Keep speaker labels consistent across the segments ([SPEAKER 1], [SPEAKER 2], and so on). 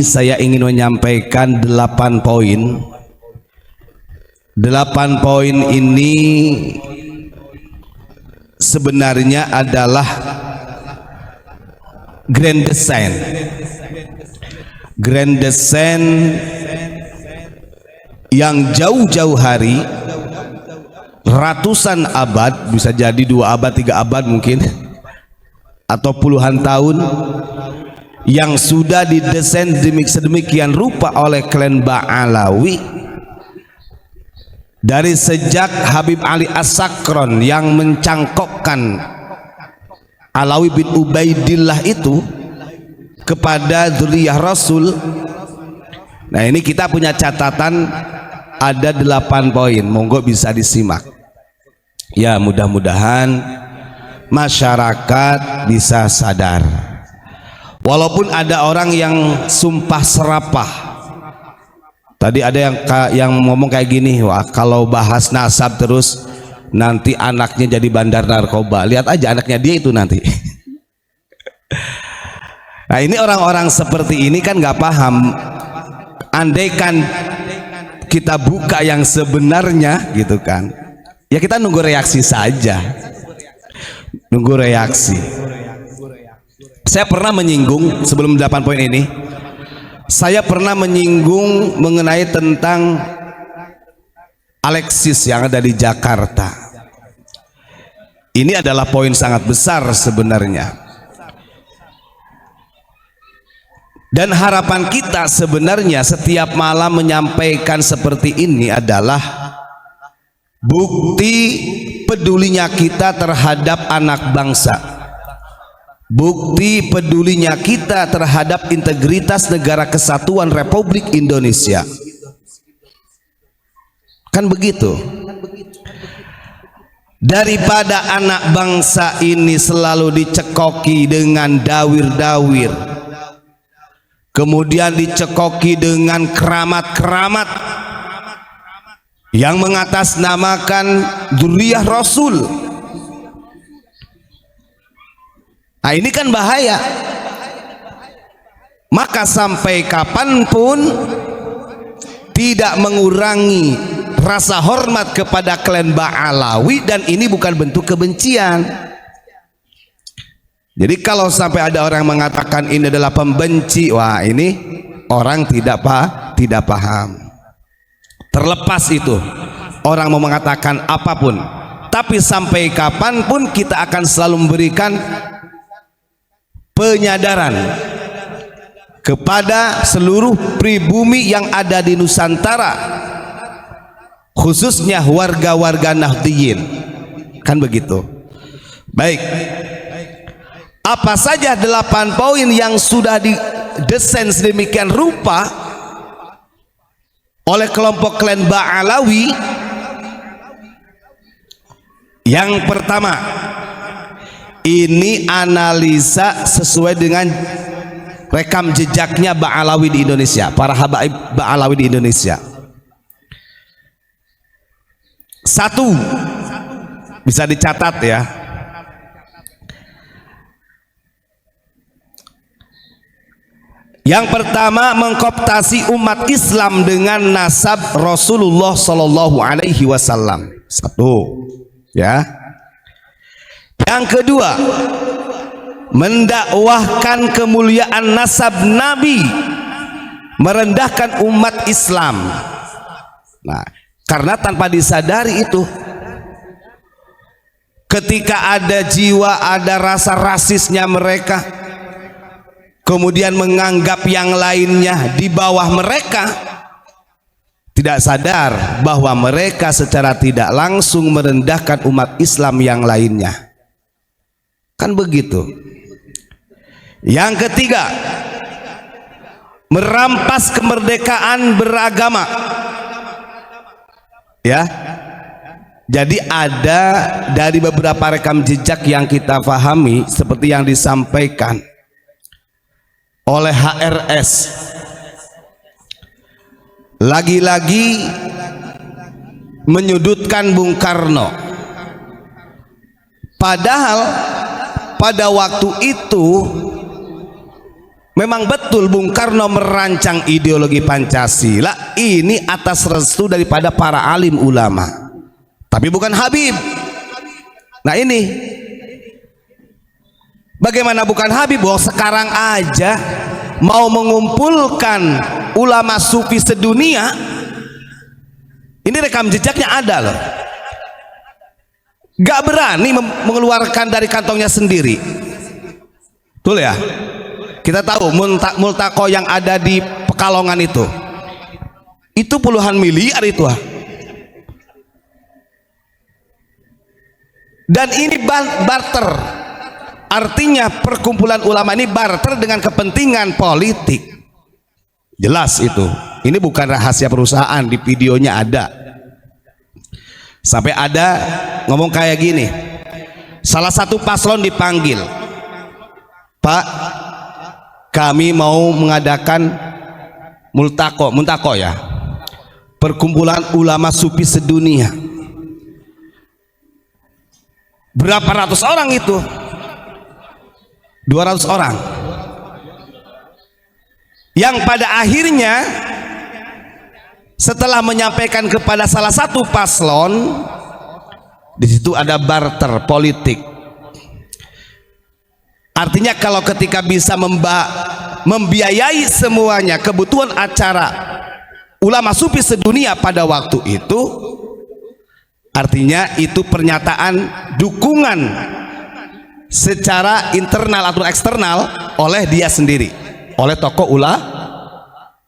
[SPEAKER 1] Saya ingin menyampaikan 8 poin. 8 poin ini sebenarnya adalah grand design yang jauh-jauh hari, ratusan abad, bisa jadi 2 abad 3 abad mungkin, atau puluhan tahun, yang sudah didesain sedemikian rupa oleh klan Ba'alawi dari sejak Habib Ali As-Sakron yang mencangkokkan Alawi bin Ubaidillah itu kepada dzurriyyah Rasul. Nah, ini kita punya catatan, ada 8 poin, monggo bisa disimak ya, mudah-mudahan masyarakat bisa sadar. Walaupun ada orang yang sumpah serapah, tadi ada yang ngomong kayak gini, wah kalau bahas nasab terus nanti anaknya jadi bandar narkoba. Lihat aja anaknya dia itu nanti. Nah, ini orang-orang seperti ini kan nggak paham. Andaikan kita buka yang sebenarnya gitu kan, ya kita nunggu reaksi saja, nunggu reaksi. Saya pernah menyinggung, sebelum 8 poin ini, saya pernah menyinggung mengenai tentang Alexis yang ada di Jakarta. Ini adalah poin sangat besar sebenarnya. Dan harapan kita sebenarnya setiap malam menyampaikan seperti ini adalah bukti pedulinya kita terhadap anak bangsa, bukti pedulinya kita terhadap integritas Negara Kesatuan Republik Indonesia. Kan begitu. Daripada anak bangsa ini selalu dicekoki dengan dawir-dawir, kemudian dicekoki dengan keramat-keramat yang mengatasnamakan dzurriyyah Rasul. Nah, ini kan bahaya. Maka sampai kapanpun tidak mengurangi rasa hormat kepada klan Ba'alawi, dan ini bukan bentuk kebencian. Jadi kalau sampai ada orang mengatakan ini adalah pembenci, wah ini orang tidak paham. Terlepas itu orang mau mengatakan apapun, tapi sampai kapanpun kita akan selalu memberikan penyadaran kepada seluruh pribumi yang ada di Nusantara, khususnya warga-warga Nahdliyin. Kan begitu. Baik, apa saja 8 poin yang sudah didesain sedemikian rupa oleh kelompok klan Ba'alawi? Yang pertama, ini analisa sesuai dengan rekam jejaknya Ba'alawi di Indonesia, para habaib Ba'alawi di Indonesia. 1, bisa dicatat ya. Yang pertama, mengkooptasi umat Islam dengan nasab Rasulullah Shallallahu Alaihi Wasallam. 1, ya. Yang kedua, mendakwahkan kemuliaan nasab Nabi, merendahkan umat Islam. Nah, karena tanpa disadari itu, ketika ada jiwa, ada rasa rasisnya mereka, kemudian menganggap yang lainnya di bawah mereka, tidak sadar bahwa mereka secara tidak langsung merendahkan umat Islam yang lainnya. Kan begitu. Yang ketiga, merampas kemerdekaan beragama. Ya. Jadi ada dari beberapa rekam jejak yang kita pahami seperti yang disampaikan oleh HRS, lagi-lagi menyudutkan Bung Karno, padahal pada waktu itu Memang betul Bung Karno merancang ideologi Pancasila ini atas restu daripada para alim ulama, tapi bukan Habib. Nah ini bagaimana bukan Habib? Bahwa sekarang aja mau mengumpulkan ulama sufi sedunia, ini rekam jejaknya ada loh, gak berani mengeluarkan dari kantongnya sendiri. Betul ya? Kita tahu multaqo yang ada di Pekalongan itu puluhan miliar itu. Dan ini barter, artinya perkumpulan ulama ini barter dengan kepentingan politik. Jelas itu, ini bukan rahasia perusahaan, di videonya ada. Sampai ada ngomong kayak gini, salah satu paslon dipanggil, Pak, kami mau mengadakan multaqo ya, perkumpulan ulama sufi sedunia. Berapa ratus orang itu? 200 orang. Yang pada akhirnya setelah menyampaikan kepada salah satu paslon, di situ ada barter politik. Artinya kalau ketika bisa membiayai semuanya kebutuhan acara ulama sufi sedunia pada waktu itu, artinya itu pernyataan dukungan secara internal atau eksternal oleh dia sendiri, oleh tokoh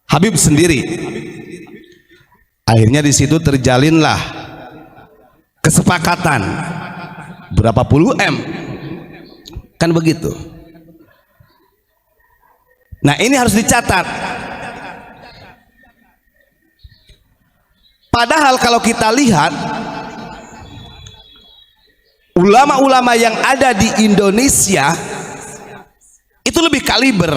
[SPEAKER 1] Habib sendiri. Akhirnya di situ terjalinlah kesepakatan berapa puluh M, kan begitu. Nah ini harus dicatat. Padahal kalau kita lihat ulama-ulama yang ada di Indonesia itu lebih kaliber,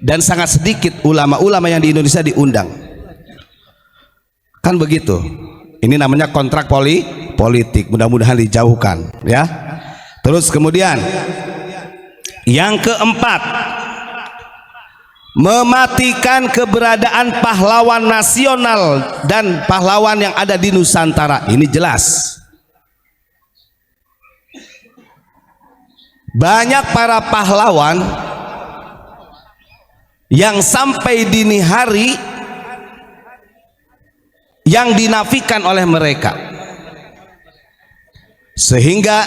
[SPEAKER 1] dan sangat sedikit ulama-ulama yang di Indonesia diundang, kan begitu. Ini namanya kontrak politik, mudah-mudahan dijauhkan ya. Terus kemudian yang keempat, mematikan keberadaan pahlawan nasional dan pahlawan yang ada di Nusantara. Ini jelas banyak para pahlawan yang sampai dini hari yang dinafikan oleh mereka, sehingga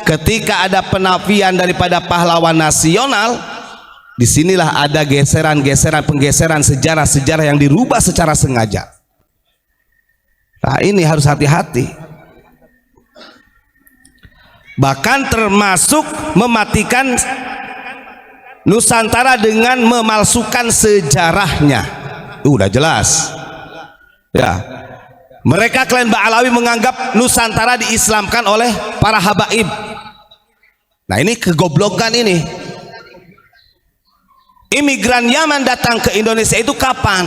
[SPEAKER 1] ketika ada penafian daripada pahlawan nasional, disinilah ada penggeseran sejarah-sejarah yang dirubah secara sengaja. Nah ini harus hati-hati. Bahkan termasuk mematikan Nusantara dengan memalsukan sejarahnya. Udah jelas ya. Mereka klan Ba'alawi menganggap Nusantara diislamkan oleh para habaib. Nah ini kegoblokan ini. Imigran Yaman datang ke Indonesia itu kapan?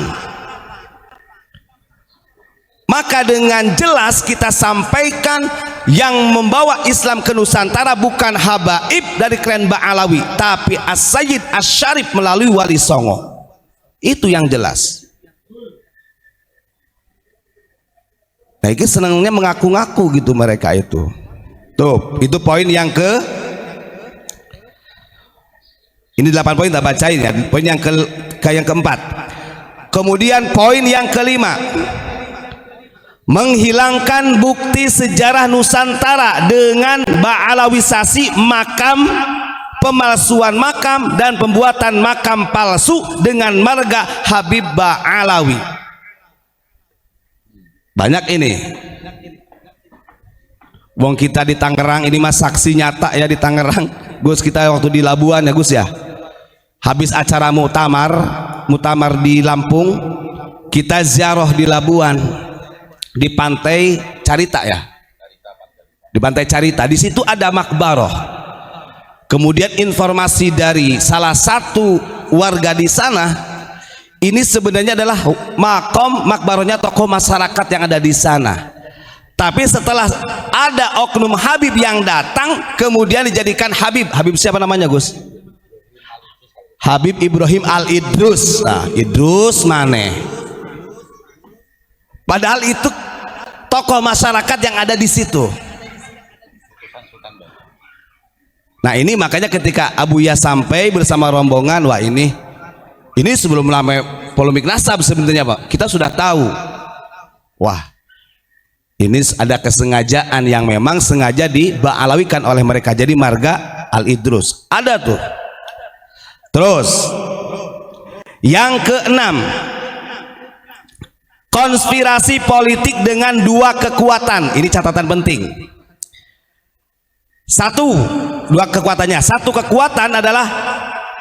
[SPEAKER 1] Maka dengan jelas kita sampaikan yang membawa Islam ke Nusantara bukan habaib dari klan Ba'alawi, tapi As-Sayyid Asy-Syarif melalui Wali Songo. Itu yang jelas. Nah ini senangnya mengaku-ngaku gitu mereka itu. Tuh, itu poin yang ini 8 poin tak bacain ya. Poin yang keempat. Kemudian poin yang kelima, menghilangkan bukti sejarah Nusantara dengan ba'alawisasi makam, pemalsuan makam, dan pembuatan makam palsu dengan marga Habib Ba'alawi. Banyak ini. Wong kita di Tangerang ini mas saksi nyata ya di Tangerang. Gus, kita waktu di Labuan ya Gus ya, habis acara muktamar di Lampung, kita ziarah di Labuan, di Pantai Carita ya, di Pantai Carita. Di situ ada makbaroh. Kemudian informasi dari salah satu warga di sana, ini sebenarnya adalah makom makbarohnya tokoh masyarakat yang ada di sana. Tapi setelah ada oknum Habib yang datang, kemudian dijadikan Habib. Habib siapa namanya Gus? Habib Ibrahim Al-Idrus. Nah, Idrus maneh. Padahal itu tokoh masyarakat yang ada di situ. Nah ini makanya ketika Abuya sampai bersama rombongan, wah ini sebelum lama polemik nasab sebenarnya Pak, kita sudah tahu, wah ini ada kesengajaan yang memang sengaja diba'alawikan oleh mereka, jadi marga Al-Idrus ada tuh. Terus yang keenam, konspirasi politik dengan dua kekuatan. Ini catatan penting. Dua kekuatannya. Satu kekuatan adalah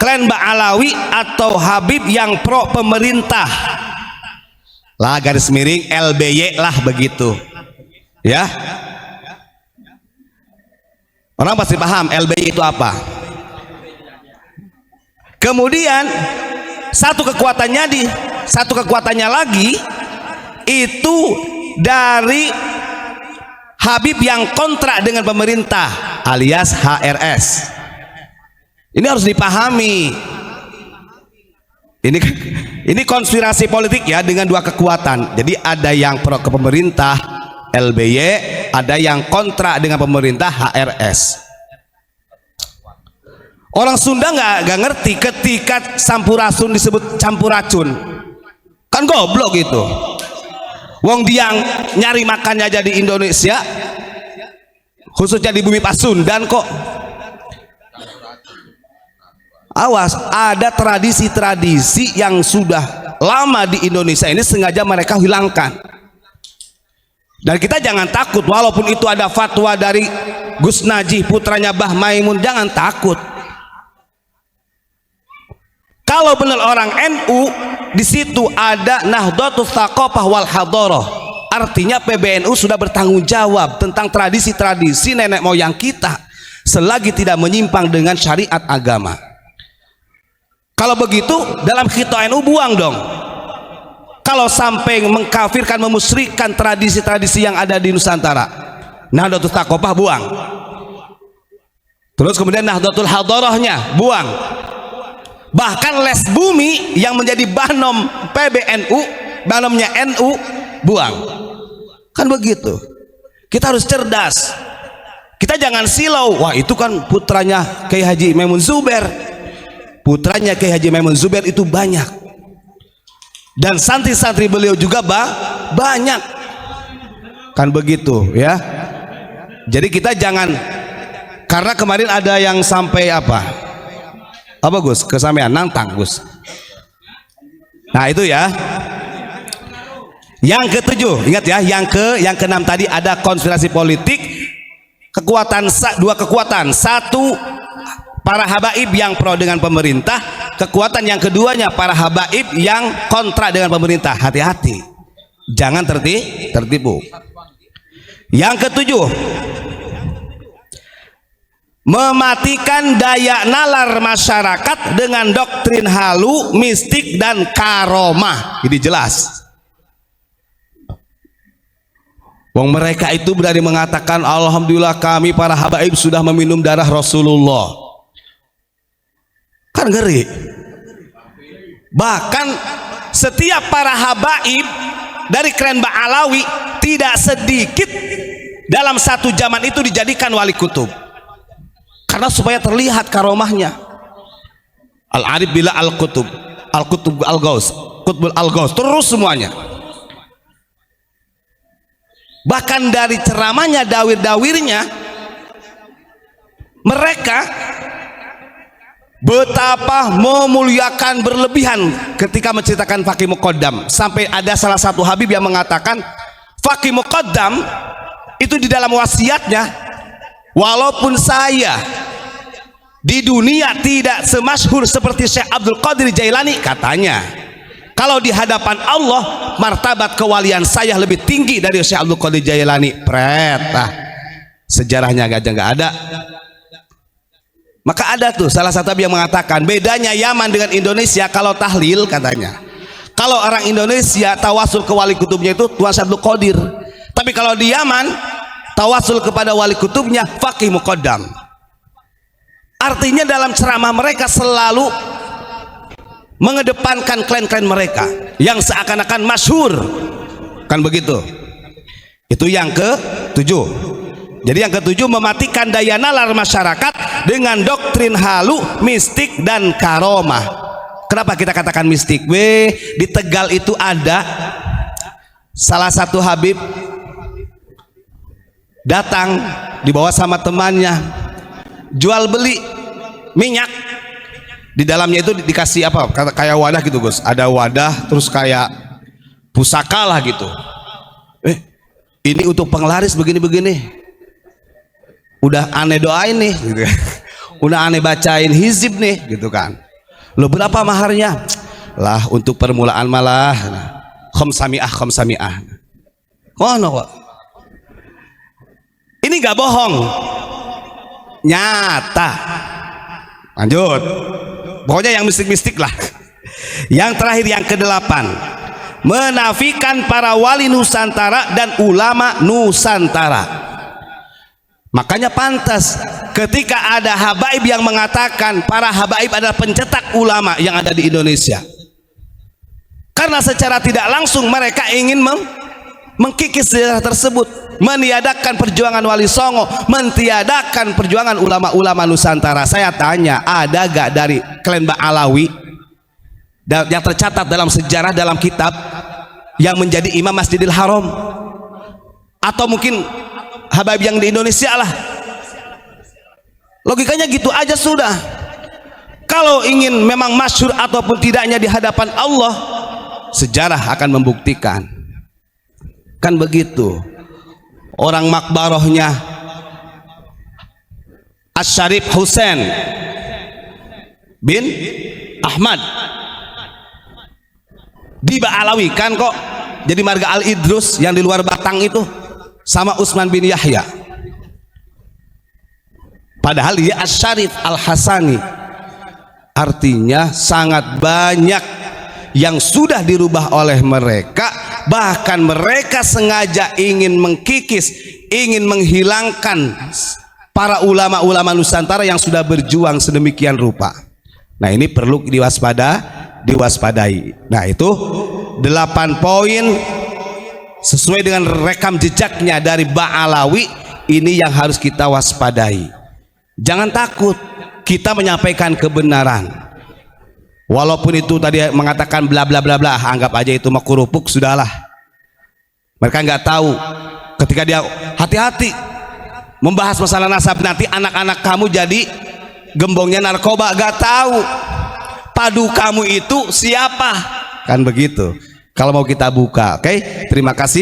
[SPEAKER 1] klan Ba'alawi atau Habib yang pro pemerintah. Lah garis miring LBY lah begitu. Ya. Orang pasti paham LBY itu apa. Kemudian satu kekuatannya lagi itu dari Habib yang kontrak dengan pemerintah alias HRS. Ini harus dipahami. Ini konspirasi politik ya dengan dua kekuatan. Jadi ada yang pro ke pemerintah LBY, ada yang kontrak dengan pemerintah HRS. Orang Sunda nggak ngerti ketika sampurasun disebut campur racun. Kan goblok gitu. Wong dia nyari makannya aja di Indonesia, khususnya di bumi Pasundan kok. Awas, ada tradisi-tradisi yang sudah lama di Indonesia ini sengaja mereka hilangkan. Dan kita jangan takut, walaupun itu ada fatwa dari Gus Najih putranya Bah Maimun, jangan takut. Kalau benar orang NU, di situ ada Nahdlatul Tsaqafah wal Hadharah. Artinya PBNU sudah bertanggung jawab tentang tradisi-tradisi nenek moyang kita selagi tidak menyimpang dengan syariat agama. Kalau begitu dalam khito NU buang dong. Kalau sampai mengkafirkan, memusyrikan tradisi-tradisi yang ada di Nusantara, Nahdlatul Tsaqafah buang. Terus kemudian Nahdlatul Hadharahnya buang. Bahkan les bumi yang menjadi banom PBNU, banomnya NU, buang. Kan begitu. Kita harus cerdas. Kita jangan silau. Wah itu kan putranya Kiai Haji Maimun Zubair. Putranya Kiai Haji Maimun Zubair itu banyak. Dan santri-santri beliau juga banyak. Kan begitu ya. Jadi kita jangan, karena kemarin ada yang sampai apa Gus, kesampaian nantang Gus. Nah itu ya. Yang ketujuh, ingat ya, yang keenam tadi ada konspirasi politik, dua kekuatan. Satu para habaib yang pro dengan pemerintah, kekuatan yang keduanya para habaib yang kontra dengan pemerintah. Hati-hati, jangan tertipu. Yang ketujuh, mematikan daya nalar masyarakat dengan doktrin halu, mistik dan karomah. Ini jelas. Wong mereka itu berani mengatakan alhamdulillah kami para habaib sudah meminum darah Rasulullah. Kan ngeri. Bahkan setiap para habaib dari klan Ba'alawi tidak sedikit dalam satu zaman itu dijadikan wali kutub. Karena supaya terlihat karomahnya. Al-Arif bila Al-Qutub, Al-Qutub Al-Gaus, Qutbul Al-Gaus, terus semuanya. Bahkan dari ceramahnya, dawir-dawirnya, mereka betapa memuliakan berlebihan ketika menceritakan Faqih Muqaddam. Sampai ada salah satu Habib yang mengatakan Faqih Muqaddam itu di dalam wasiatnya, walaupun saya di dunia tidak semasyhur seperti Syekh Abdul Qadir Jailani, katanya, kalau di hadapan Allah martabat kewalian saya lebih tinggi dari Syekh Abdul Qadir Jailani. Sejarahnya aja nggak ada. Maka ada tuh salah satu yang mengatakan bedanya Yaman dengan Indonesia kalau tahlil, katanya, kalau orang Indonesia tawasul ke wali kutubnya itu Tuan Syekh Abdul Qadir, tapi kalau di Yaman tawasul kepada wali kutubnya Faqih Muqaddam. Artinya dalam ceramah mereka selalu mengedepankan klan-klan mereka yang seakan-akan masyhur, kan begitu. Itu yang ketujuh. Jadi yang ketujuh, mematikan daya nalar masyarakat dengan doktrin halu, mistik dan karomah. Kenapa kita katakan mistik? Di Tegal itu ada salah satu Habib datang dibawa sama temannya, jual beli minyak. Di dalamnya itu dikasih apa, kayak wadah gitu Gus, ada wadah terus kayak pusaka lah gitu. Ini untuk penglaris begini-begini, udah aneh doain nih gitu. Udah aneh bacain hizib nih gitu kan. Lo berapa maharnya? Lah untuk permulaan malah khomsamiah. Oh no, ini gak bohong, nyata. Lanjut, pokoknya yang mistik-mistik lah. Yang terakhir, yang kedelapan, menafikan para wali Nusantara dan ulama Nusantara. Makanya pantas ketika ada habaib yang mengatakan para habaib adalah pencetak ulama yang ada di Indonesia, karena secara tidak langsung mereka ingin mengkikis sejarah tersebut, meniadakan perjuangan Wali Songo, mentiadakan perjuangan ulama-ulama Nusantara. Saya tanya, ada gak dari klan Ba'alawi yang tercatat dalam sejarah, dalam kitab, yang menjadi imam Masjidil Haram? Atau mungkin habaib yang di Indonesia lah. Logikanya gitu aja sudah. Kalau ingin memang masyhur ataupun tidaknya di hadapan Allah, sejarah akan membuktikan, kan begitu. Orang makbarohnya Asy-Syarif Husain bin Ahmad di Ba'alawi kan kok jadi marga Al-Idrus yang di luar Batang itu, sama Utsman bin Yahya. Padahal dia Asy-Syarif Al-Hasani. Artinya sangat banyak yang sudah dirubah oleh mereka. Bahkan mereka sengaja ingin mengkikis, ingin menghilangkan para ulama-ulama Nusantara yang sudah berjuang sedemikian rupa. Nah, ini perlu diwaspadai. Nah, itu 8 poin sesuai dengan rekam jejaknya dari Ba'alawi. Ini yang harus kita waspadai. Jangan takut kita menyampaikan kebenaran. Walaupun itu tadi mengatakan bla bla bla bla, anggap aja itu mah kurupuk, sudahlah. Mereka nggak tahu. Ketika dia hati-hati membahas masalah nasab, nanti anak-anak kamu jadi gembongnya narkoba, gak tahu padu kamu itu siapa, kan begitu. Kalau mau kita buka, oke? Terima kasih.